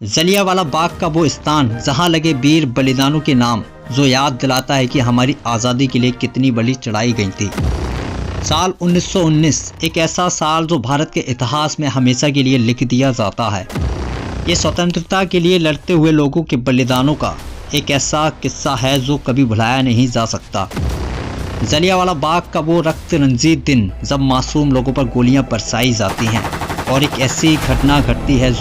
जलियांवाला बाग का वो स्थान जहां लगे वीर बलिदानों के नाम, जो याद दिलाता है कि हमारी आज़ादी के लिए कितनी बड़ी चढ़ाई गई थी। साल 1919 एक ऐसा साल जो भारत के इतिहास में हमेशा के लिए लिख दिया जाता है। ये स्वतंत्रता के लिए लड़ते हुए लोगों के बलिदानों का एक ऐसा किस्सा है जो कभी भुलाया नहीं जा सकता। जलियांवाला बाग का वो रक्त रंजित दिन जब मासूम लोगों पर गोलियां बरसाई जाती हैं और एक ऐसी घटना घटती है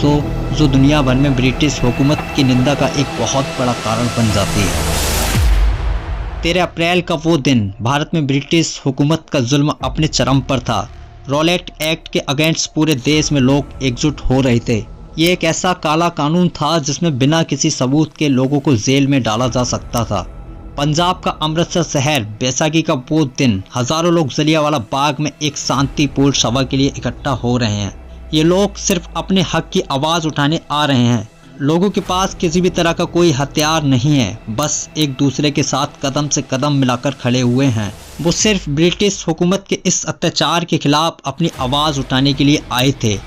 जो दुनिया भर में ब्रिटिश हुकूमत की निंदा का एक बहुत बड़ा कारण बन जाती है। 13 अप्रैल का वो दिन भारत में ब्रिटिश हुकूमत का जुल्म अपने चरम पर था। रॉलेट एक्ट के अगेंस्ट पूरे देश में लोग एकजुट हो रहे थे। ये एक ऐसा काला कानून था जिसमें बिना किसी सबूत के लोगों को जेल में डाला जा सकता था। पंजाब का अमृतसर शहर बैसाखी का वो दिन हजारों लोग जलियांवाला बाग में एक शांतिपूर्ण सभा के लिए इकट्ठा हो रहे हैं। ये लोग सिर्फ अपने हक की आवाज़ उठाने आ रहे हैं। लोगों के पास किसी भी तरह का कोई हथियार नहीं है, बस एक दूसरे के साथ कदम से कदम मिलाकर खड़े हुए हैं। वो सिर्फ ब्रिटिश हुकूमत के इस अत्याचार के खिलाफ अपनी आवाज़ उठाने के लिए आए थे,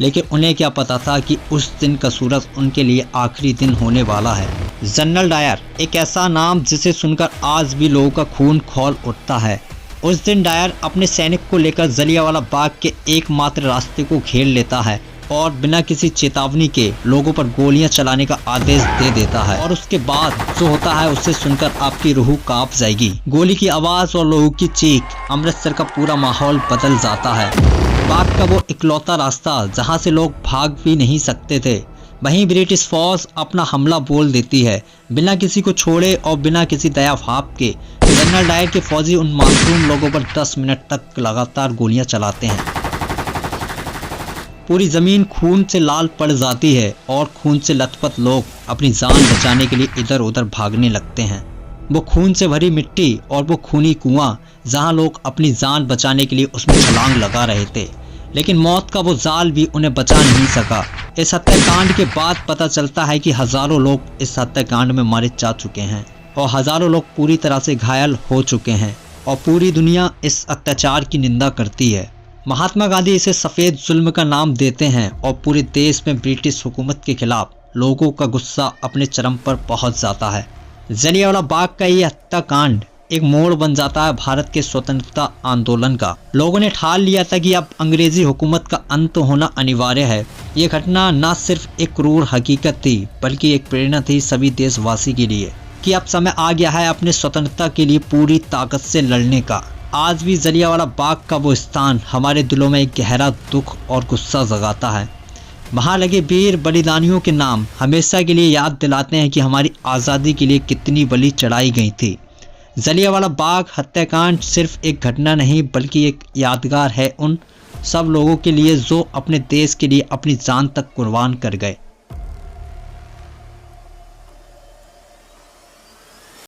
लेकिन उन्हें क्या पता था कि उस दिन का सूरज उनके लिए आखिरी दिन होने वाला है। जनरल डायर एक ऐसा नाम जिसे सुनकर आज भी लोगों का खून खौल उठता है। उस दिन डायर अपने सैनिक को लेकर जलियांवाला बाग के एकमात्र रास्ते को घेर लेता है और बिना किसी चेतावनी के लोगों पर गोलियां चलाने का आदेश दे देता है। और उसके बाद जो होता है उसे सुनकर आपकी रूह कांप जाएगी। गोली की आवाज़ और लोगों की चीख, अमृतसर का पूरा माहौल बदल जाता है। बाग का वो इकलौता रास्ता जहां से लोग भाग भी नहीं सकते थे, वहीं ब्रिटिश फौज अपना हमला बोल देती है। बिना किसी को छोड़े और बिना किसी दया भाव के जनरल डायर के फौजी उन मासूम लोगों पर 10 मिनट तक लगातार गोलियां चलाते हैं। पूरी ज़मीन खून से लाल पड़ जाती है और खून से लथपथ लोग अपनी जान बचाने के लिए इधर उधर भागने लगते हैं। वो खून से भरी मिट्टी और वो खूनी कुआं जहां लोग अपनी जान बचाने के लिए उसमें छलांग लगा रहे थे, लेकिन मौत का वो जाल भी उन्हें बचा नहीं सका। इस हत्याकांड के बाद पता चलता है कि हजारों लोग इस हत्याकांड में मारे जा चुके हैं और हजारों लोग पूरी तरह से घायल हो चुके हैं और पूरी दुनिया इस अत्याचार की निंदा करती है। महात्मा गांधी इसे सफ़ेद जुल्म का नाम देते हैं और पूरे देश में ब्रिटिश हुकूमत के खिलाफ लोगों का गुस्सा अपने चरम पर पहुंच जाता है। जलियांवाला बाग का ये हत्याकांड एक मोड़ बन जाता है भारत के स्वतंत्रता आंदोलन का। लोगों ने ठान लिया था कि अब अंग्रेजी हुकूमत का अंत होना अनिवार्य है। ये घटना न सिर्फ एक क्रूर हकीकत थी, बल्कि एक प्रेरणा थी सभी देशवासी के लिए कि अब समय आ गया है अपने स्वतंत्रता के लिए पूरी ताकत से लड़ने का। आज भी जलियांवाला बाग का वो स्थान हमारे दिलों में एक गहरा दुख और गुस्सा जगाता है। वहाँ लगे वीर बलिदानियों के नाम हमेशा के लिए याद दिलाते हैं कि हमारी आज़ादी के लिए कितनी बलि चढ़ाई गई थी। जलियांवाला बाग हत्याकांड सिर्फ एक घटना नहीं, बल्कि एक यादगार है उन सब लोगों के लिए जो अपने देश के लिए अपनी जान तक कुर्बान कर गए।